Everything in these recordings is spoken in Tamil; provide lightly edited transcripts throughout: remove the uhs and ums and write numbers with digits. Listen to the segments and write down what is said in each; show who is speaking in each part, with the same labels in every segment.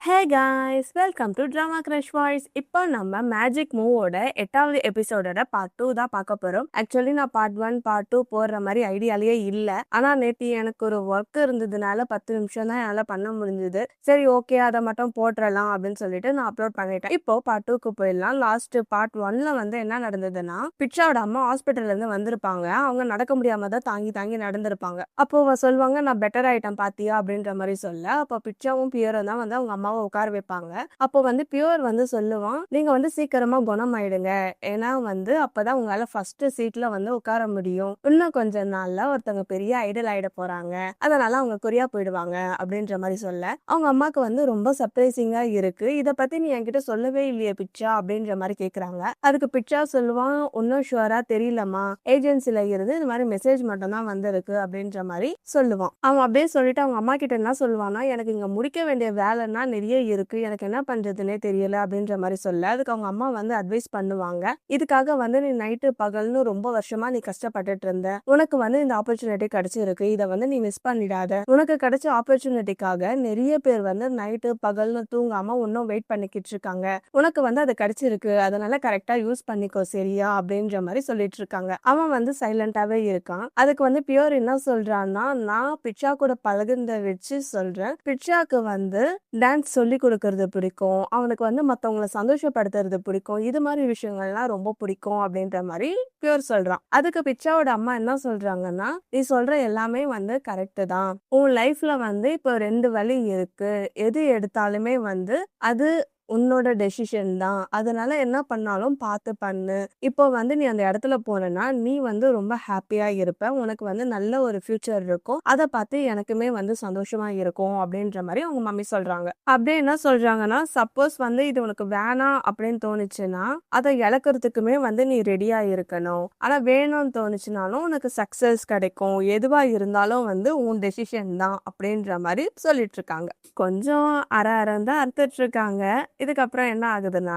Speaker 1: Hey guys, welcome to drama crush voice. இப்போ நம்ம மேஜிக் மூவோட 8வது எபிசோடோட பார்ட் 2 தான் பார்க்க போறோம். ஆக்சுவலி நான் பார்ட் 1 பார்ட் 2 போடுற மாதிரி ஐடியாலேயே இல்லை. ஆனால் நேற்று எனக்கு ஒரு ஒர்க் இருந்ததுனால 10 நிமிஷம் தான் என்னால் பண்ண முடிஞ்சுது. சரி ஓகே, அதை மட்டும் போட்டுடலாம் அப்படின்னு சொல்லிட்டு நான் அப்லோட் பண்ணிட்டேன். இப்போ பார்ட் 2க்கு போயிடலாம். லாஸ்ட் பார்ட் 1ல வந்து என்ன நடந்ததுன்னா, பிட்சாவோட அம்மா ஹாஸ்பிட்டல்ல இருந்து வந்திருப்பாங்க. அவங்க நடக்க முடியாம தான் தாங்கி தாங்கி நடந்திருப்பாங்க. அப்போ சொல்லுவாங்க, நான் பெட்டர் ஆயிட்டேன் பாத்தியா அப்படின்ற மாதிரி சொல்ல, அப்போ பிட்சாவும் பியரும் தான் வந்து அவங்க அம்மாவை உட்கார வைப்பாங்க. அப்போ வந்து பியூர் வந்து சொல்லுவான், நீங்க வந்து சீக்கிரமா குணமாயிடுங்க, ஏன்னா வந்து அப்பதான் உங்களால ஃபர்ஸ்ட் சீட்ல வந்து உட்கார முடியும். இன்னும் கொஞ்ச நாள்ல ஒருத்தவங்க பெரிய ஐடல் ஆயிட போறாங்க, அதனால அவங்க கொரியா போயிடுவாங்க அப்படின்ற மாதிரி சொல்ல, அவங்க அம்மாக்கு வந்து ரொம்ப சர்ப்ரைசிங்கா இருக்கு. இத பத்தி நீ என்கிட்ட சொல்லவே இல்லையே பிட்சா அப்படின்ற மாதிரி கேக்குறாங்க. அதுக்கு பிட்சா சொல்லுவான், ஒன்னும் ஷுவரா தெரியலமா, ஏஜென்சில இருந்து இந்த மாதிரி மெசேஜ் மட்டும் தான் வந்திருக்கு அப்படின்ற மாதிரி சொல்லுவான். அவன் அப்படியே சொல்லிட்டு அவங்க அம்மா கிட்ட என்ன சொல்லுவான்னா, எனக்கு இங்க முடிக்க வேண்டிய வேலைன்னா நிறைய இருக்கு, எனக்கு என்ன பண்றதுன்னே தெரியல அப்படின்ற மாதிரி சொல்ல, அதுக்கு அவங்க அம்மா வந்து அட்வைஸ் பண்ணுவாங்க, இதுக்காக வந்து நீ நைட்டு பகல்னு ரொம்ப வருஷமா நீ கஷ்டப்பட்டுட்டு இருந்த, உனக்கு வந்து இந்த ஆப்பர்ச்சுனிட்டி கிடைச்சிருக்கு, இதை வந்து நீ மிஸ் பண்ணிடாத. உனக்கு கிடைச்ச ஆப்பர்ச்சுனிட்டிக்காக நிறைய பேர் வந்து நைட்டு பகல்னு தூங்காம இன்னும் வெயிட் பண்ணிக்கிட்டு இருக்காங்க, உனக்கு வந்து அது கிடைச்சிருக்கு, அதனால கரெக்டா யூஸ் பண்ணிக்கோ சரியா அப்படின்ற மாதிரி சொல்லிட்டு இருக்காங்க. அவன் வந்து சைலண்டாவே இருக்கான். அதுக்கு வந்து பியூர் என்ன சொல்றான்னா, நான் பிட்சா கூட பழகுனத வச்சு சொல்றேன், பிட்சாக்கு வந்து டான்ஸ் சொல்லி கொடுக்கறது பிடிக்கும், அவனுக்கு வந்து மற்றவங்களை சந்தோஷப்படுத்துறது பிடிக்கும், இது மாதிரி விஷயங்கள்லாம் ரொம்ப பிடிக்கும் அப்படின்ற மாதிரி பியூர் சொல்றான். அதுக்கு பிட்சாவோட அம்மா என்ன சொல்றாங்கன்னா, நீ சொல்ற எல்லாமே வந்து கரெக்டு தான், உன் லைஃப்ல வந்து இப்போ 2 வழி இருக்கு, எது எடுத்தாலுமே வந்து அது உன்னோட டெசிஷன் தான், அதனால என்ன பண்ணாலும் பார்த்து பண்ணு. இப்போ வந்து நீ அந்த இடத்துல போனேன்னா நீ வந்து ரொம்ப ஹாப்பியா இருப்ப, உனக்கு வந்து நல்ல ஒரு ஃபியூச்சர் இருக்கும், அதை பார்த்து எனக்குமே வந்து சந்தோஷமா இருக்கும் அப்படின்ற மாதிரி அவங்க மம்மி சொல்றாங்க. அப்படியே என்ன சொல்றாங்கன்னா, சப்போஸ் வந்து இது உனக்கு வேணாம் அப்படின்னு தோணுச்சுன்னா அதை இழக்கிறதுக்குமே வந்து நீ ரெடியா இருக்கணும், ஆனா வேணும்னு தோணுச்சுனாலும் உனக்கு சக்சஸ் கிடைக்கும், எதுவா இருந்தாலும் வந்து உன் டெசிஷன் தான் அப்படின்ற மாதிரி சொல்லிட்டு இருக்காங்க. கொஞ்சம் அரை தான் அறுத்துட்டு இருக்காங்க. இதுக்கப்புறம் என்ன ஆகுதுன்னா,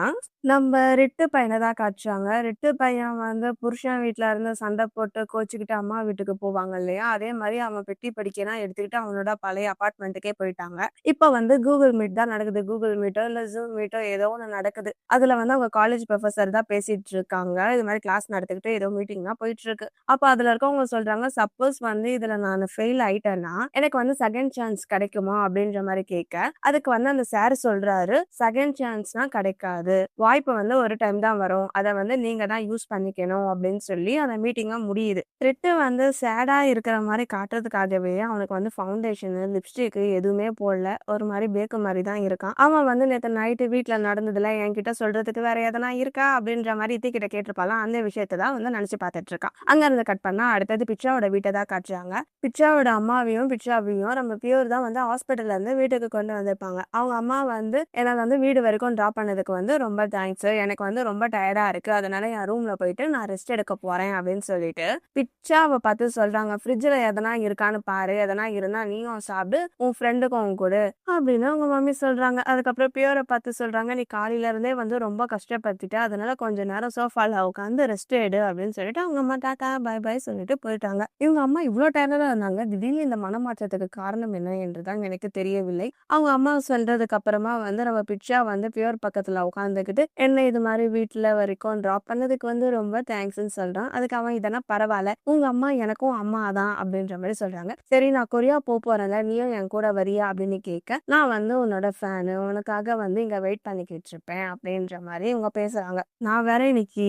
Speaker 1: நம்ம ரிட்டு பையனை தான் காட்டுறாங்க. ரிட்டு பையன் வந்து புருஷன் வீட்டுல இருந்து சண்டை போட்டு கோச்சுக்கிட்டு அம்மா வீட்டுக்கு போவாங்க இல்லையா, அதே மாதிரி அவன் பெட்டி படிக்கலாம் எடுத்துக்கிட்டு அவனோட பழைய அபார்ட்மெண்ட்டுக்கே போயிட்டாங்க. இப்ப வந்து கூகுள் மீட் தான் நடக்குது, கூகுள் மீட்டோ இல்ல ஜூம் மீட்டோ ஏதோ ஒண்ணு நடக்குது. அதுல வந்து அவங்க காலேஜ் ப்ரொஃபசர் தான் பேசிட்டு இருக்காங்க, இது மாதிரி கிளாஸ் நடத்திக்கிட்டு ஏதோ மீட்டிங் தான் போயிட்டு இருக்கு. அப்ப அதுல இருக்கவங்க சொல்றாங்க, சப்போஸ் வந்து இதுல நான் ஃபெயில் ஆயிட்டேன்னா எனக்கு வந்து செகண்ட் சான்ஸ் கிடைக்குமா அப்படின்ற மாதிரி கேட்க, அதுக்கு வந்து அந்த சார் சொல்றாரு, செகண்ட் சான்ஸ்னா கிடைக்காது, வாய்ப்பு வந்து ஒரு டைம் தான் வரும், அதை வந்து நீங்க தான் யூஸ் பண்ணிக்கணும் அப்படின்னு சொல்லி அந்த மீட்டிங்கா முடியுது. த்ரிட்டு வந்து சேடா இருக்கிற மாதிரி காட்டுறதுக்காகவே அவனுக்கு வந்து ஃபவுண்டேஷன் லிப்ஸ்டிக் எதுவுமே போடல, ஒரு மாதிரி பேக்கு மாதிரி தான் இருக்கான். அவன் வந்து நேற்று நைட்டு வீட்டுல நடந்ததுல என்கிட்ட சொல்றதுக்கு வேற எதனா இருக்கா அப்படின்ற மாதிரி கிட்ட கேட்டிருப்பாலாம், அந்த விஷயத்தை தான் வந்து நினைச்சு பார்த்துட்டு இருக்கான். அங்க இருந்து கட் பண்ணா அடுத்தது பிட்சாவோட வீட்டை தான் காட்டுறாங்க. பிட்சாவோட அம்மாவையும் பிட்சாவையும் நம்ம பியூர் தான் வந்து ஹாஸ்பிட்டல்ல இருந்து வீட்டுக்கு கொண்டு வந்திருப்பாங்க. அவங்க அம்மா வந்து எனக்கு வந்து வீடு வரைக்கும் டிராப் பண்ணதுக்கு வந்து ரொம்ப தேங்க்ஸ், எனக்கு வந்து ரொம்ப டயர்டா இருக்கு, அதனால என் ரூம்ல போயிட்டு நான் ரெஸ்ட் எடுக்க போறேன் அப்படின்னு சொல்லிட்டு பிட்சாவை பார்த்து சொல்றாங்க, ஃப்ரிட்ஜ்ல எதனா இருக்கான்னு பாரு, எதனா இருந்தா நீயும் சாப்பிடு, உன் ஃப்ரெண்டுக்கும் கொடு அப்படின்னு அவங்க மம்மி சொல்றாங்க. அதுக்கப்புறம் பியூரை பார்த்து சொல்றாங்க, நீ காலையில இருந்தே வந்து ரொம்ப கஷ்டப்படுத்திட்ட, அதனால கொஞ்ச நேரம் சோஃபால உட்காந்து ரெஸ்ட் எடு அப்படின்னு சொல்லிட்டு அவங்க அம்மா டாட்டா பை பை சொல்லிட்டு போயிட்டாங்க. இவங்க அம்மா இவ்வளோ டயர்டா இருந்தாங்க, திடீர்னு இந்த மனமாற்றத்துக்கு காரணம் என்ன என்றுதான் எனக்கு தெரியவில்லை. அவங்க அம்மா சொல்றதுக்கு அப்புறமா வந்து நம்ம பிட்சா வந்து பியூர் பக்கத்துல உட்காந்துக்கிட்டு, என்ன இது மாதிரி வீட்டுல வரைக்கும் டிராப் பண்ணதுக்கு வந்து ரொம்ப தேங்க்ஸ்ன்னு சொல்றான். அதுக்கு அவன், இதெல்லாம் பரவாயில்ல, உங்க அம்மா எனக்கும் அம்மா தான் அப்படின்ற மாதிரி சொல்றாங்க. சரி நான் கொரியா போறேன்ல, நீயும் என் கூட வரியா அப்படின்னு கேட்க, நான் வந்து உன்னோட ஃபேனு, உனக்காக வந்து இங்க வெயிட் பண்ணிக்கிட்டு இருப்பேன் அப்படின்ற மாதிரி இவங்க பேசுறாங்க. நான் வேற இன்னைக்கு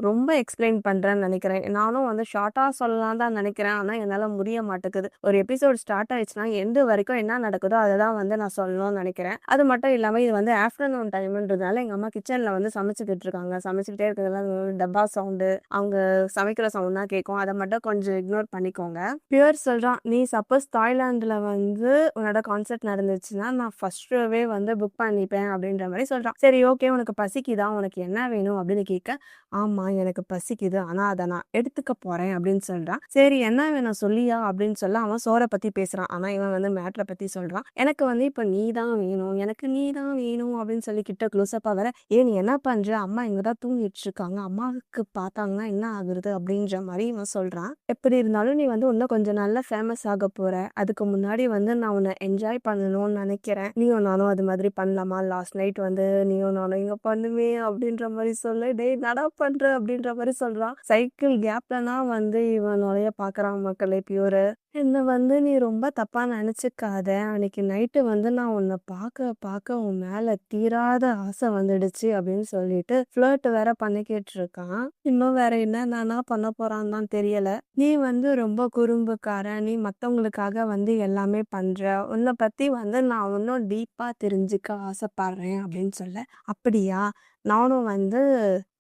Speaker 1: ரொம்ப எக்ஸ்பிளைன் பண்றேன்னு நினைக்கிறேன், நானும் வந்து ஷார்ட்டா சொல்லலாம் தான் நினைக்கிறேன், ஆனா என்னால முடிய மாட்டேங்குது. ஒரு எபிசோட் ஸ்டார்ட் ஆயிடுச்சுன்னா எந்த வரைக்கும் என்ன நடக்குதோ அதை தான் வந்து நான் சொல்லணும்னு நினைக்கிறேன். அது மட்டும் இல்லாம இது வந்து ஆஃப்டர்நூன் டைம்ன்றதுனால எங்க அம்மா கிச்சன்ல வந்து சமைச்சுக்கிட்டு இருக்காங்க, சமைச்சுக்கிட்டே இருக்கிறதுலாம் டப்பா சவுண்டு, அவங்க சமைக்கிற சவுண்ட் தான் கேட்கும், அதை மட்டும் கொஞ்சம் இக்னோர் பண்ணிக்கோங்க. பியூர் சொல்றான், நீ சப்போஸ் தாய்லாந்துல வந்து உன்னோட கான்சர்ட் நடந்துச்சுன்னா நான் ஃபர்ஸ்ட் ஷோவே வந்து புக் பண்ணிப்பேன் அப்படின்ற மாதிரி சொல்றான். சரி ஓகே, உனக்கு பசிக்குதா, உனக்கு என்ன வேணும் அப்படின்னு கேட்க, ஆமா எனக்கு பசிக்குது, ஆனா அதை நான் எடுத்துக்க போறேன் அப்படின்னு சொல்றான். சரி என்ன வேணும் சொல்லியா அப்படின்னு சொல்ல, அவன் சோறை பத்தி பேசுறான், ஆனா இவன் வந்து மேட்ரை பத்தி சொல்றான். எனக்கு வந்து இப்ப நீ தான் வேணும், எனக்கு நீ தான் வேணும் அப்படின்னு சொல்லி கிட்ட க்ளோஸ்அப்பா வர, நீ என்ன பண்ற? அம்மா இங்கதான் தூங்கிட்டு இருக்காங்க. அம்மாவுக்கு பார்த்தாங்கன்னா என்ன ஆகுறது? அப்படின்ற மாதிரி இவன் சொல்றான். எப்படி இருந்தாலும் நீ வந்து இன்னும் கொஞ்சம் நல்லா ஃபேமஸ் ஆக போற. அதுக்கு முன்னாடி வந்து நான் உன்னை என்ஜாய் பண்ணணும்னு நினைக்கிறேன். நீயும் நானும் அது மாதிரி பண்ணலாமா? லாஸ்ட் நைட் வந்து நீயும் நானும் இங்க பண்ணுமே அப்படின்ற மாதிரி சொல்ல, டேய் நடா பண்ற அப்படின்ற மாதிரி சொல்றான். சைக்கிள் கேப்லனா வந்து இவன் நுழைய பாக்குறான் மக்களே பியூரு. என்ன வந்து நீ ரொம்ப தப்பா நினைச்சுக்காத. அன்னைக்கு நைட்டு வந்து நான் உன்னை பார்க்க உன் மேல தீராத ஆசை வந்துடுச்சு அப்படின்னு சொல்லிட்டு ஃப்ளர்ட் வேற பண்ணிக்கிட்டு இருக்கான். இன்னும் வேற என்னென்னா பண்ண போறான்னு தான் தெரியல. நீ வந்து ரொம்ப குறும்புக்காரன். நீ மத்தவங்களுக்காக வந்து எல்லாமே பண்ற. உன்னை பத்தி வந்து நான் இன்னும் டீப்பா தெரிஞ்சுக்க ஆசைப்படுறேன் அப்படின்னு சொல்ல, அப்படியா? நானும் வந்து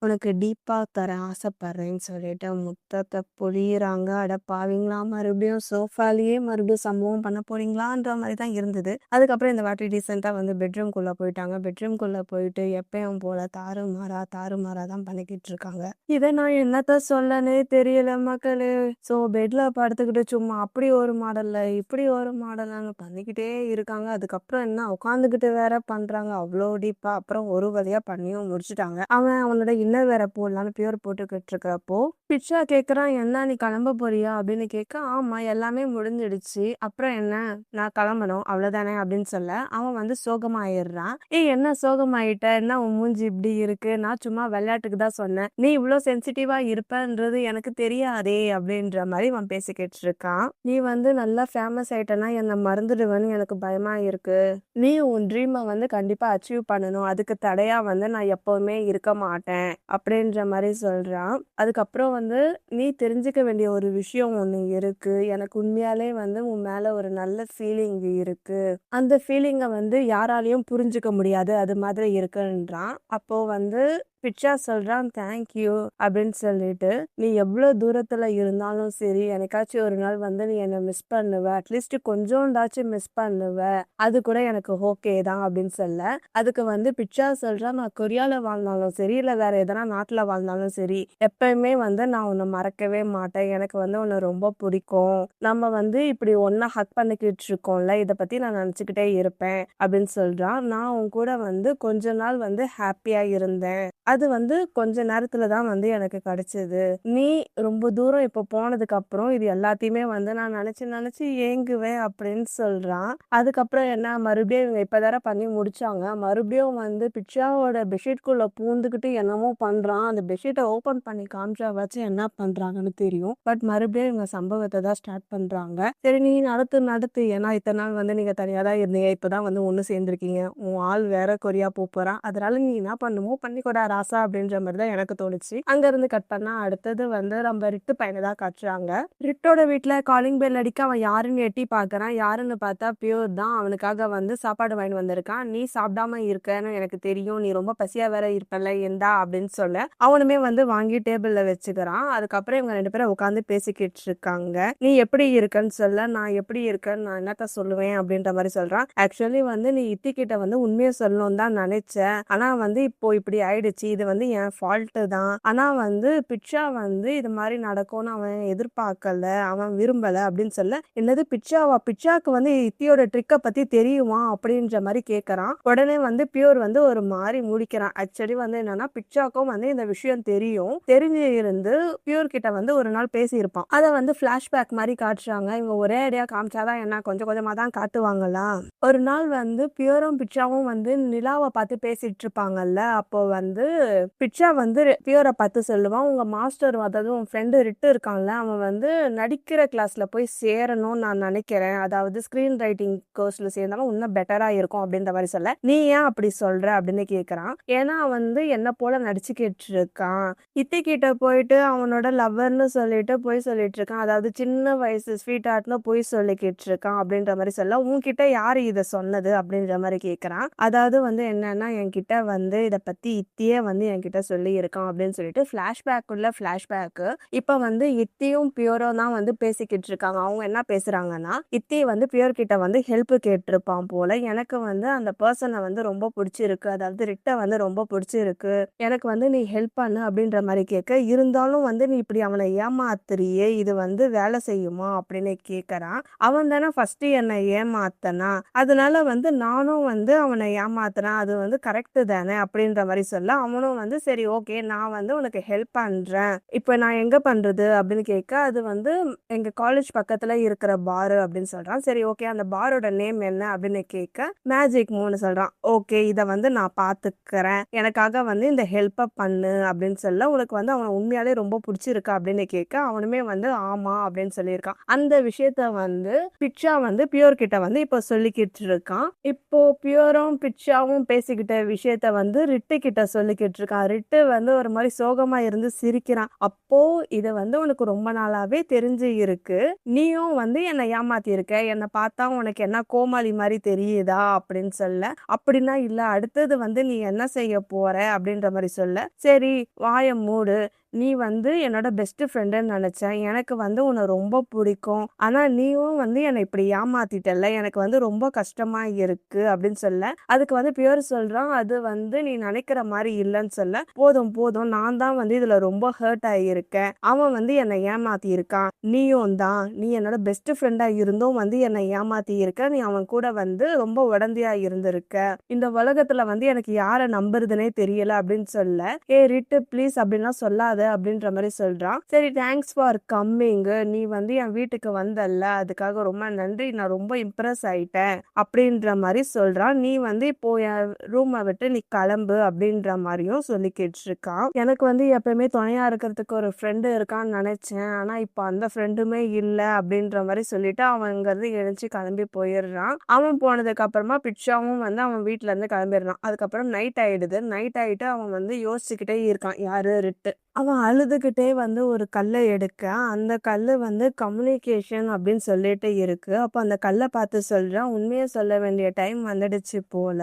Speaker 1: உனக்கு டீப்பா தர ஆசைப்படுறேன்னு சொல்லிட்டு முத்தத்தை பொழியிறாங்க. அட பாவீங்களா, மறுபடியும் சோஃபாலேயே மறுபடியும் சம்பவம் பண்ண போறீங்களான்ற மாதிரி தான் இருந்தது. அதுக்கப்புறம் இந்த வாட்டி டீசெண்டாக வந்து பெட்ரூம்குள்ள போயிட்டாங்க. பெட்ரூம்குள்ள போயிட்டு எப்பயும் போல தாறுமாறா தான் பண்ணிக்கிட்டு இருக்காங்க. இதை நான் என்னத்த சொல்லனே தெரியல மக்களே. ஸோ பெட்ல படுத்துக்கிட்டு சும்மா அப்படி ஒரு மாடல்ல இப்படி ஒரு மாடல்னு பண்ணிக்கிட்டே இருக்காங்க. அதுக்கப்புறம் என்ன உட்காந்துக்கிட்டு வேற பண்றாங்க அவ்வளோ டீப்பா. அப்புறம் ஒரு வழியா பண்ணியும் முடிச்சுட்டாங்க. அவனோட இன்னர் வேற போடலான்னு பியூர் போட்டுக்கிட்டு இருக்கிறப்போ பிட்சா கேட்குறான், என்ன நீ கிளம்ப போறியா அப்படின்னு கேட்க, ஆமா எல்லாமே முடிஞ்சிடுச்சு, அப்புறம் என்ன, நான் கிளம்பணும் அவ்வளவுதானே அப்படின்னு சொல்ல, அவன் வந்து சோகமாயிடுறான். என்ன சோகமாயிட்ட? என்ன உன் மூஞ்சி இப்படி இருக்கு? நான் சும்மா விளையாட்டுக்கு தான் சொன்னேன், நீ இவ்வளோ சென்சிட்டிவா இருப்பன்றது எனக்கு தெரியாதே அப்படின்ற மாதிரி அவன் பேசிக்கிட்டு இருக்கான். நீ வந்து நல்லா ஃபேமஸ் ஆயிட்டனா என்னை மறந்துடுவேன்னு எனக்கு பயமா இருக்கு. நீ உன் ட்ரீமை வந்து கண்டிப்பா அச்சீவ் பண்ணணும். அதுக்கு தடையா வந்து நான் எப்பவுமே இருக்க மாட்டேன் அப்படின்ற மாதிரி சொல்றான். அதுக்கப்புறம் வந்து நீ தெரிஞ்சுக்க வேண்டிய ஒரு விஷயம் ஒண்ணு இருக்கு. எனக்கு உண்மையாலே வந்து உன் மேல ஒரு நல்ல ஃபீலிங் இருக்கு. அந்த ஃபீலிங்கை வந்து யாராலையும் புரிஞ்சுக்க முடியாது, அது மாதிரி இருக்குன்றான். அப்போ வந்து பிட்சா சொல்றான், தேங்க்யூ அப்படின்னு சொல்லிட்டு, நீ எவ்வளோ தூரத்துல இருந்தாலும் சரி எனக்காச்சும் ஒரு நாள் வந்து நீ என்னை மிஸ் பண்ணுவ, அட்லீஸ்ட் கொஞ்சோண்டாச்சும் மிஸ் பண்ணுவ, அது கூட எனக்கு ஓகே தான் அப்படின்னு சொல்ல, அதுக்கு வந்து பிட்சா சொல்றான், நான் கொரியால வாழ்ந்தாலும் சரி இல்லை வேற எதனா நாட்டில் வாழ்ந்தாலும் சரி எப்பயுமே வந்து நான் உன்னை மறக்கவே மாட்டேன். எனக்கு வந்து உன்னை ரொம்ப பிடிக்கும். நம்ம வந்து இப்படி ஒன்னா ஹக் பண்ணிக்கிட்டு இருக்கோம்ல, இதை பத்தி நான் நினச்சிக்கிட்டே இருப்பேன் அப்படின்னு சொல்றான். நான் உன் கூட வந்து கொஞ்ச நாள் வந்து ஹாப்பியா இருந்தேன். அது வந்து கொஞ்ச நேரத்துல தான் வந்து எனக்கு கிடைச்சது. நீ ரொம்ப தூரம் இப்போ போனதுக்கு அப்புறம் இது எல்லாத்தையுமே வந்து நான் நினைச்சு ஏங்குவேன் அப்படின்னு சொல்றான். அதுக்கப்புறம் என்ன, மறுபடியும் இவங்க இப்பதார பண்ணி முடிச்சாங்க. மறுபடியும் வந்து பிட்சாவோட பெட்ஷீட்குள்ள பூந்துக்கிட்டு என்னமோ பண்றான். அந்த பெட்ஷீட்டை ஓபன் பண்ணி காமிச்சா வச்சு என்ன பண்றாங்கன்னு தெரியும். பட் மறுபடியும் இவங்க சம்பவத்தை தான் ஸ்டார்ட் பண்றாங்க. சரி நீ நடத்து, ஏன்னா இத்தனை நாள் வந்து நீங்க தனியா தான் இருந்தீங்க, இப்பதான் வந்து ஒண்ணு சேர்ந்திருக்கீங்க, உன் ஆள் வேற கொரியா போறான், அதனால நீ என்ன பண்ணுமோ பண்ணிக்கூட ராசா அப்படின்ற மாதிரி தான் எனக்கு தோணுச்சு. அங்க இருந்து கட் பண்ணா அடுத்தது வந்து நம்ம ரிட்டு பையனை தான் காட்டுறாங்க. ரிட்டோட வீட்டுல காலிங் பெல் அடிக்க அவன் யாருன்னு எட்டி பாக்குறான். யாருன்னு பார்த்தா பியூர் தான். அவனுக்காக வந்து சாப்பாடு வாங்கி வந்திருக்கான். நீ சாப்பிடாம இருக்கன்னு எனக்கு தெரியும், நீ ரொம்ப பசியா வேற இருப்பல, எந்தா அப்படின்னு சொல்ல அவனுமே வந்து வாங்கி டேபிள்ல வச்சுக்கிறான். அதுக்கப்புறம் இவங்க 2 பேரும் உட்காந்து பேசிக்கிட்டு இருக்காங்க. நீ எப்படி இருக்கன்னு சொல்ல, நான் எப்படி இருக்கேன்னு நான் என்னத்த சொல்லுவேன் அப்படின்ற மாதிரி சொல்றான். ஆக்சுவலி வந்து நீ இத்தி கிட்ட வந்து உண்மையை சொல்லணும் தான் நினைச்சேன், ஆனா வந்து இப்போ இப்படி ஆயிடுச்சு, இது வந்து என் ஃபால்ட்டு தான். ஆனா வந்து பிட்சா வந்து இது மாதிரி நடக்கும்னு அவன் எதிர்பார்க்கல, அவன் விரும்பல அப்படின்னு சொல்ல, என்னது பிட்சாவா? பிட்சாக்கு வந்து இத்தியோட ட்ரிக்கை பத்தி தெரியுமா அப்படின்ற மாதிரி கேட்கறான். உடனே வந்து பியூர் வந்து ஒரு மாதிரி முடிக்கிறான். ஆக்சுவலி வந்து என்னன்னா பிட்சாக்கும் வந்து இந்த விஷயம் தெரியும். தெரிஞ்சு இருந்து பியூர் கிட்ட வந்து ஒரு நாள் பேசியிருப்பான். அதை வந்து பிளாஷ்பேக் மாதிரி காட்டுறாங்க. இவங்க ஒரே ஐடியா காமிச்சாதான் என்ன, கொஞ்சம் கொஞ்சமா தான் காட்டுவாங்களா. ஒரு நாள் வந்து பியூரும் பிட்சாவும் வந்து நிலாவை பார்த்து பேசிட்டு இருப்பாங்கல்ல, அப்போ வந்து பிட்சா வந்து பியூரை பார்த்து சொல்லுவான், உங்க மாஸ்டர், அதாவது உன் ஃப்ரெண்டு ரிட்டு இருக்கான்ல, அவன் வந்து நடிக்கிற கிளாஸ்ல போய் சேரணும்னு நான் நினைக்கிறேன், அதாவது ஸ்கிரீன் ரைட்டிங் கோர்ஸ்ல சேர்ந்தாலும் இன்னும் பெட்டரா இருக்கும் அப்படின்ற மாதிரி சொல்ல, நீ ஏன் அப்படி சொல்ற அப்படின்னு கேட்கறான். ஏன்னா வந்து என்ன போல நடிச்சுக்கிட்டு இருக்கான். இத்தி கிட்ட போயிட்டு அவனோட லவ்வர்னு சொல்லிட்டு போய் சொல்லிட்டு இருக்கான், அதாவது சின்ன வயசு ஸ்வீட் ஆர்ட்னு போய் சொல்லிக்கிட்டு இருக்கான் அப்படின்ற மாதிரி சொல்ல, உன்கிட்ட யாரு இதை சொன்னது அப்படின்ற மாதிரி கேட்கறான். அதாவது வந்து என்னன்னா என்கிட்ட வந்து இதை பத்தி இத்தியே வந்து என்கிட்ட சொல்லியிருக்கான் அப்படின்னு சொல்லிட்டு ஃப்ளாஷ்பேக்கு இப்ப வந்து இத்தியும் பியூரும் தான் வந்து பேசிக்கிட்டு இருக்காங்க. அவங்க என்ன பேசுறாங்கன்னா, இத்தி வந்து பியூர் கிட்ட வந்து ஹெல்ப் கேட்டிருப்பான் போல. எனக்கு வந்து அந்த பர்சனை வந்து ரொம்ப பிடிச்சிருக்கு, அதாவது ரிட்ட வந்து ரொம்ப பிடிச்சிருக்கு, எனக்கு வந்து நீ ஹெல்ப் பண்ணு அப்படின்ற மாதிரி கேட்க, இருந்தாலும் வந்து நீ இப்படி அவனை ஏமாத்துறியே, இது வந்து வேலை செய்யுமா அப்படின்னு கேட்கறான். அவன் தானே ஃபர்ஸ்ட் என்னை ஏமாத்தனா, அதனால வந்து நானும் வந்து அவனை ஏமாத்துறேன், அது வந்து கரெக்ட் தானே அப்படின்ற மாதிரி சொல்ல, அவனும் வந்து சரி ஓகே நான் வந்து உனக்கு ஹெல்ப் பண்றேன், இப்போ நான் எங்க பண்றது அப்படின்னு கேட்க, அது வந்து எங்க காலேஜ் பக்கத்துல இருக்கிற பாரு அப்படின்னு சொல்றான். சரி ஓகே அந்த பாரோட நேம் என்ன அப்படின்னு கேட்க, மேஜிக் மூவ்னு சொல்றான். ஓகே இதை வந்து நான் பாத்துக்கிறேன், எனக்காக வந்து இந்த ஹெல்ப்பை பண்ணு அப்படின்னு சொல்ல, உனக்கு வந்து அவனை உண்மையாலே ரொம்ப பிடிச்சிருக்கா அப்படின்னு கேட்க, அவனுமே வந்து ஆமா அப்படின்னு சொல்லியிருக்கான். அந்த விஷயத்த வந்து பிட்சா வந்து பியூர் கிட்ட வந்து இப்போ சொல்லிக்கிட்டு இருக்கான். இப்போ பியூரும் பிட்சாவும் பேசிக்கிட்ட விஷயத்த வந்து ரிட்டு கிட்ட சொல்லிக்கிட்டு இருக்கான். ரிட்டு வந்து ஒரு மாதிரி சோகமா இருந்து சிரிக்கிறான். அப்போ இதை வந்து உனக்கு ரொம்ப நாளாவே தெரிஞ்சு இருக்கு, நீயும் வந்து என்னை ஏமாத்தி இருக்க, என்னை பார்த்தா உனக்கு என்ன கோமாளி மாதிரி தெரியுதா அப்படின்னு சொல்ல, அப்படின்னா இல்ல அடுத்தது வந்து நீ என்ன செய்ய போற அப்படின்ற மாதிரி சொல்ல, சரி வாயை மூடு, நீ வந்து என்னோட பெஸ்ட் ஃப்ரெண்டுன்னு நினைச்சேன், எனக்கு வந்து உன்னை ரொம்ப பிடிக்கும், ஆனா நீயும் வந்து என்னை இப்படி ஏமாத்திட்டல, எனக்கு வந்து ரொம்ப கஷ்டமா இருக்கு அப்படின்னு சொல்ல, அதுக்கு வந்து பியூர் சொல்றான், அது வந்து நீ நினைக்கிற மாதிரி இல்லைன்னு சொல்ல, போதும் போதும் நான் தான் வந்து இதுல ரொம்ப ஹர்ட் ஆகியிருக்கேன், அவன் வந்து என்னை ஏமாத்தி இருக்கான், நீயும் தான், நீ என்னோட பெஸ்ட் ஃப்ரெண்டா இருந்தும் வந்து என்னை ஏமாத்தி இருக்க, நீ அவன் கூட வந்து ரொம்ப உடந்தையா இருந்திருக்க, இந்த உலகத்துல வந்து எனக்கு யாரை நம்புறதுனே தெரியல அப்படின்னு சொல்ல, ஏ ரிட்டு ப்ளீஸ் அப்படின்லாம் சொல்லாத அப்படின்ற மாதிரி சொல்றான். சரி தேங்க்ஸ் ஃபார் கம்மிங், நீ வந்து என் வீட்டுக்கு வந்தல்ல அதுக்காக ரொம்ப நன்றி, நான் ரொம்ப இம்ப்ரெஸ் ஆயிட்டேன் அப்படின்ற மாதிரி சொல்றான். நீ வந்து இப்போ என் ரூமை விட்டு நீ கிளம்பு அப்படின்ற மாதிரியும் சொல்லிக்கிட்டு இருக்கான். எனக்கு வந்து எப்பயுமே துணையா இருக்கிறதுக்கு ஒரு ஃப்ரெண்டு இருக்கான்னு நினைச்சேன், ஆனா இப்போ அந்த ஃப்ரெண்டுமே இல்லை அப்படின்ற மாதிரி சொல்லிட்டு அவன் இங்கிருந்து எழுந்து கிளம்பி போயிடுறான். அவன் போனதுக்கு அப்புறமா பிட்சாவும் வந்து அவன் வீட்டுல இருந்து கிளம்பிடுறான். அதுக்கப்புறம் நைட் ஆயிடுது. நைட் ஆயிட்டு அவன் வந்து யோசிச்சுக்கிட்டே இருக்கான், யாரு ரிட்டு. அவன் அழுதுகிட்டே வந்து ஒரு கல்லை எடுக்க, அந்த கல்லு வந்து கம்யூனிகேஷன் அப்படின்னு சொல்லிட்டு இருக்கு. அப்போ அந்த கல்லை பார்த்து சொல்றான், உண்மையை சொல்ல வேண்டிய டைம் வந்துடுச்சு போல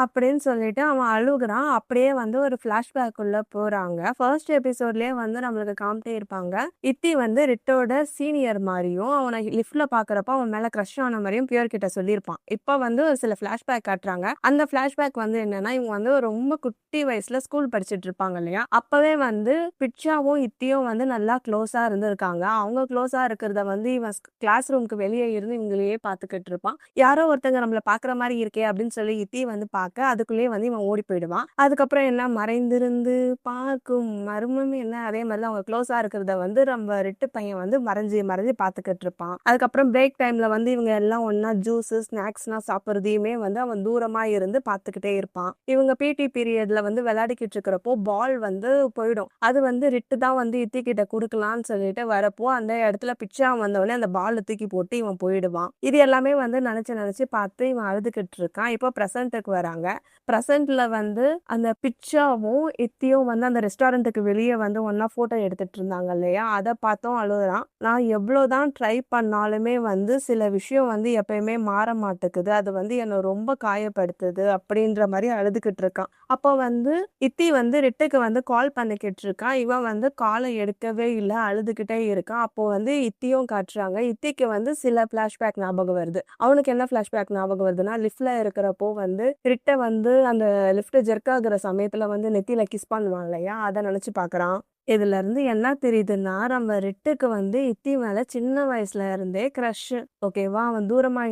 Speaker 1: அப்படின்னு சொல்லிட்டு அவன் அழுகுறான். அப்படியே வந்து ஒரு ஃபிளாஷ்பேக் உள்ள போறாங்க. ஃபர்ஸ்ட் எபிசோட்லயே வந்து நம்மளுக்கு காமிட்டே இருப்பாங்க, இத்தி வந்து ரிட்டோட சீனியர் மாதிரியும், அவனை லிஃப்ட்ல பாக்குறப்ப அவன் மேல கிரஷ் ஆன மாதிரியும் பியூர் கிட்ட சொல்லியிருப்பான். இப்ப வந்து ஒரு சில ஃபிளாஷ்பேக் காட்டுறாங்க. அந்த ஃபிளாஷ்பேக் வந்து என்னன்னா, இவங்க வந்து ரொம்ப குட்டி வயசுல ஸ்கூல் படிச்சுட்டு இருப்பாங்க இல்லையா, அப்பவே வந்து பிட்சாவும் இத்தியும் வந்து நல்லா க்ளோஸா இருந்திருக்காங்க. அவங்க க்ளோஸா இருக்கிறத வந்து இவன் கிளாஸ் ரூமுக்கு வெளியே இருந்து இவங்களையே பார்த்துக்கிட்டு இருப்பான். யாரோ ஒருத்தங்க நம்மள பாக்குற மாதிரி இருக்கே அப்படின்னு சொல்லி இத்தி வந்து பார்க்க, அதுக்குள்ளேயே வந்து இவன் ஓடி போயிடுவான். அதுக்கப்புறம் என்ன, மறைந்திருந்து பார்க்கும் மர்மம் என்ன, அதே மாதிரி அவங்க க்ளோஸா இருக்கிறத வந்து நம்ம ரிட்டு பையன் வந்து மறைஞ்சு மறைஞ்சு பார்த்துக்கிட்டு இருப்பான். அதுக்கப்புறம் பிரேக் டைம்ல வந்து இவங்க எல்லாம் ஒன்னா ஜூஸ் ஸ்நாக்ஸ்னா சாப்பிட்றதையுமே வந்து அவன் தூரமா இருந்து பார்த்துக்கிட்டே இருப்பான். இவங்க பிடி பீரியட்ல வந்து விளையாடிக்கிட்டு இருக்கிறப்போ பால் வந்து போயிடும். அது வந்து ரிட்டு தான் வந்து இத்தி கிட்ட கொடுக்கலான்னு சொல்லிட்டு வரப்போ, அந்த இடத்துல பிட்சா வந்தவொடனே அந்த பால் தூக்கி போட்டு இவன் போயிடுவான். இது எல்லாமே வந்து நினைச்சு பார்த்து இவன் அழுதுகிட்டு இருக்கான். இப்போ பிரசன்ட்டுக்கு வராங்க. பிரசன்ட்ல வந்து அந்த பிட்சாவும் இத்தியும் வந்து அந்த ரெஸ்டாரண்ட்டுக்கு வெளியே வந்து ஒன்னா போட்டோ எடுத்துட்டு இருந்தாங்க இல்லையா, அதை பார்த்தோம் அழுகுறான். நான் எவ்வளவுதான் ட்ரை பண்ணாலுமே வந்து சில விஷயம் வந்து எப்பயுமே மாற மாட்டேங்குது, அது வந்து என்னை ரொம்ப காயப்படுத்துது அப்படின்ற மாதிரி அழுதுகிட்டு இருக்கான். அப்போ வந்து இத்தி வந்து ரிட்டுக்கு வந்து கால் பண்ணிக்கிட்டு இருக்கான். இவன் வந்து காலை எடுக்கவே இல்லை, அழுதுகிட்டே இருக்கான். அப்போ வந்து இத்தியும் காட்டுறாங்க. இத்திக்கு வந்து சில பிளாஷ்பேக் ஞாபகம் வருது. அவனுக்கு என்ன பிளாஷ்பேக் ஞாபகம் வருதுன்னா, லிஃப்ட்ல இருக்கிறப்போ வந்து ரிட்ட வந்து அந்த லிஃப்ட் ஜெர்க் ஆகுற சமயத்துல வந்து நெத்தியில கிஸ் பண்ணுவான் இல்லையா, அதை நினைச்சு பாக்குறான். இதுல இருந்து என்ன தெரியுதுன்னா, நம்ம ரிட்டுக்கு வந்து இத்தி மேல சின்ன வயசுல இருந்தே கிரஷ். ஓகேவா, அவன் தூரமா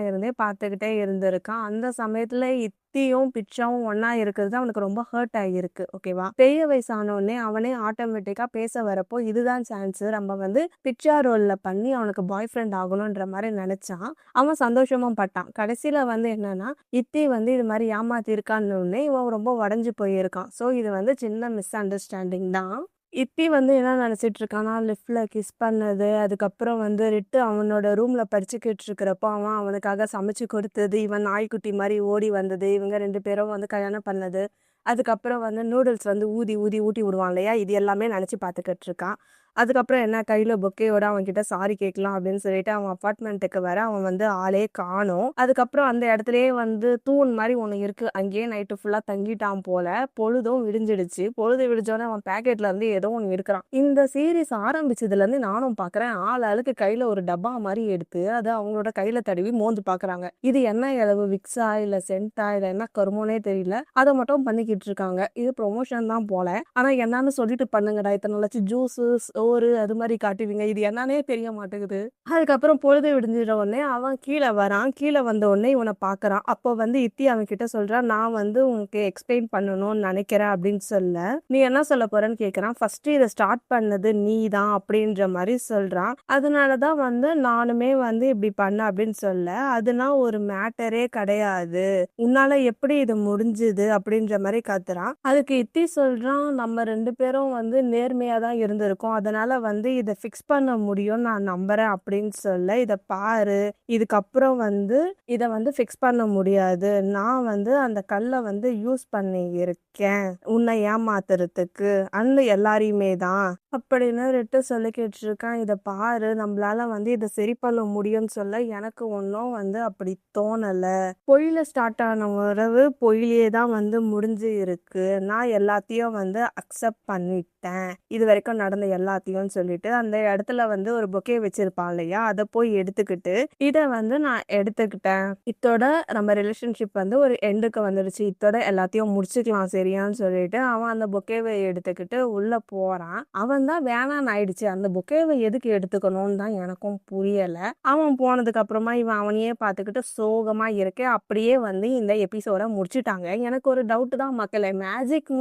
Speaker 1: இருந்தே பார்த்துக்கிட்டே இருந்திருக்கான். அந்த சமயத்துல இத்தியும் பிட்சாவும் ஒன்னா இருக்கிறது அவனுக்கு ரொம்ப ஹர்ட் ஆகியிருக்கு. ஓகேவா, பெரிய வயசானோடனே அவனே ஆட்டோமேட்டிக்கா பேச வரப்போ இதுதான் சான்ஸ், நம்ம வந்து பிட்சா ரோல்ல பண்ணி அவனுக்கு பாய் ஃப்ரெண்ட் ஆகணும்ன்ற மாதிரி நினைச்சான். அவன் சந்தோஷமும் பட்டான். கடைசியில வந்து என்னன்னா, இத்தி வந்து இது மாதிரி ஏமாத்தி இருக்கான்னு இவன் ரொம்ப உடஞ்சு போயிருக்கான். ஸோ இது வந்து சின்ன மிஸ் அண்டர்ஸ்டாண்டிங் தான். இத்தி வந்து என்ன நினைச்சிட்டு இருக்கானா, லிஃப்ட்ல கிஸ் பண்ணது, அதுக்கப்புறம் வந்து ரிட்டு அவனோட ரூம்ல படிச்சுக்கிட்டு இருக்கிறப்போ அவன் அவனுக்காக சமைச்சு கொடுத்தது, இவன் நாய்க்குட்டி மாதிரி ஓடி வந்தது, இவங்க 2 பேரும் வந்து கல்யாணம் பண்ணது, அதுக்கப்புறம் வந்து நூடுல்ஸ் வந்து ஊதி ஊதி ஊட்டி விடுவான் இல்லையா, இது எல்லாமே நினைச்சு பார்த்துக்கிட்டு இருக்கான். அதுக்கப்புறம் என்ன கையில பொக்கேயோட அவன் கிட்ட சாரி கேட்கலாம் அப்படின்னு சொல்லிட்டு அவன் அபார்ட்மெண்ட்டுக்கு வர அவன் வந்து ஆளே காணோம். அதுக்கப்புறம் அந்த இடத்துலயே வந்து தூண் மாதிரி ஒண்ணு இருக்கு. அங்கேயே நைட்டு ஃபுல்லா தங்கிட்டான் போல. பொழுதும் விடிஞ்சிடுச்சு. பொழுது விடிஞ்சோடனே அவன் பேக்கெட்ல இருந்து ஏதோ ஒண்ணு எடுக்கிறான். இந்த சீரிஸ் ஆரம்பிச்சதுல இருந்து நானும் பாக்குறேன், ஆளுக்கு கையில ஒரு டப்பா மாதிரி எடுத்து அதை அவங்களோட கையில தடவி மோந்து பாக்குறாங்க. இது என்ன இளவு விக்ஸா இல்ல சென்டா இல்ல என்ன கருமோனே தெரியல. அதை மட்டும் பண்ணிக்கிட்டு இருக்காங்க. இது ப்ரொமோஷன் தான் போல. ஆனா என்னன்னு சொல்லிட்டு பண்ணுங்கடா, இத்தனை நாளாச்சு ஜூஸ் சோறு அது மாதிரி காட்டுவீங்க, இது என்னன்னே தெரிய மாட்டேங்குது. அதுக்கப்புறம் பொழுது விடிஞ்சிட உடனே அவன் கீழே வரான். கீழே வந்த உடனே இவனை பாக்குறான். அப்போ வந்து இத்தி அவன் கிட்ட சொல்றான், நான் வந்து உனக்கு எக்ஸ்பிளைன் பண்ணணும்னு நினைக்கிறேன் அப்படின்னு சொல்ல, நீ என்ன சொல்ல போறேன்னு கேக்குறான். ஃபர்ஸ்ட் இதை ஸ்டார்ட் பண்ணது நீ தான் அப்படின்ற மாதிரி சொல்றான். அதனாலதான் வந்து நானுமே வந்து இப்படி பண்ண அப்படின்னு சொல்ல, அதுனா ஒரு மேட்டரே கிடையாது, உன்னால எப்படி இது முடிஞ்சுது அப்படின்ற மாதிரி கத்துறான். அதுக்கு இத்தி சொல்றான், நம்ம 2 பேரும் வந்து நேர்மையா தான் இருந்திருக்கோம், அதனால வந்து இதை ஃபிக்ஸ் பண்ண முடியும் நான் நம்புறேன் அப்படின்னு சொல்ல, இதை பாரு, இதுக்கப்புறம் வந்து இதை வந்து ஃபிக்ஸ் பண்ண முடியாது, நான் வந்து அந்த கல்லை வந்து யூஸ் பண்ணி இருக்கேன் உன்னை ஏமாத்துறதுக்கு அந்த எல்லாரையுமே தான் அப்படின்னு ரெட்டு சொல்லிக்கிட்டு இருக்கான். இதை பாரு, நம்மளால வந்து இதை சரி பண்ண முடியும்னு சொல்ல எனக்கு ஒன்றும் வந்து அப்படி தோணல. பொய்யில ஸ்டார்ட் ஆன உறவு பொய்யிலே தான் வந்து முடிஞ்சு இருக்கு. நான் எல்லாத்தையும் வந்து அக்செப்ட் பண்ணிட்டேன், இது வரைக்கும் நடந்த எல்லாத்தையும் சொல்லிட்டு அந்த இடத்துல வந்து ஒரு பொக்கே வச்சிருப்பான் இல்லையா, அதை போய் எடுத்துக்கிட்டு இதை வந்து நான் எடுத்துக்கிட்டேன், இத்தோட நம்ம ரிலேஷன்ஷிப் வந்து ஒரு எண்டுக்கு வந்துடுச்சு, இத்தோட எல்லாத்தையும் முடிச்சுக்கலாம் சரியான்னு சொல்லிட்டு அவன் அந்த பொக்கேவை எடுத்துக்கிட்டு உள்ள போறான். அவன் தான் வேணான்னு ஆயிடுச்சு. அந்த பொக்கேவை எதுக்கு எடுத்துக்கணும்னு தான் எனக்கும் புரியல. அவன் போனதுக்கு அப்புறமா இவன் அவனையே பார்த்துக்கிட்டு சோகமா இருக்க. அப்படியே வந்து இந்த எபிசோட முடிச்சுட்டாங்க. எனக்கு ஒரு டவுட் தான் மக்களே, மேஜிக்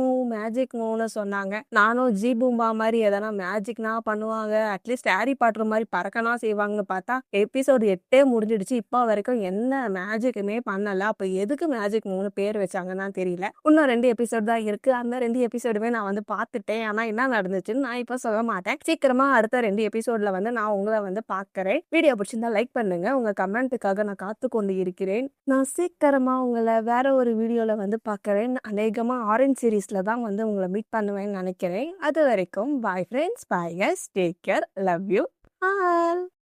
Speaker 1: மூவ்னு சொன்னாங்க. நானும் ஜி பூம்பா மாதிரி எதனா மேஜிக்னா பண்ணுவாங்க, அட்லீஸ்ட் ஹாரி பாட்டர் மாதிரி பறக்கனா செய்வாங்கன்னு பார்த்தா எபிசோடு 8 முடிஞ்சிடுச்சு. இப்போ வரைக்கும் என்ன மேஜிக்குமே பண்ணல. அப்ப எதுக்கு மேஜிக் மூவ்னு பேர் வச்சாங்கன்னு தெரியல. இன்னும் 2 எபிசோட் தான் இருக்கு. அந்த 2 எபிசோடுமே நான் வந்து பார்த்துட்டேன். ஆனா என்ன நடந்துச்சுன்னு நான் இப்போ சொல்ல மாட்டேன். சீக்கிரமா அடுத்த 2 எபிசோட்ல வந்து நான் உங்களை வந்து பார்க்கறேன். வீடியோ பிடிச்சிருந்தா லைக் பண்ணுங்க. உங்க கமெண்ட்டுக்காக நான் காத்து கொண்டு இருக்கிறேன். நான் சீக்கிரமா உங்களை வேற ஒரு வீடியோல வந்து பார்க்கறேன். அநேகமா ஆரஞ்ச் சீரீஸ்ல தான் வந்து உங்களை மீட் பண்ணுவேன்னு நினைக்கிறேன். அது வரைக்கும் bye friends, bye guys, take care, love you all.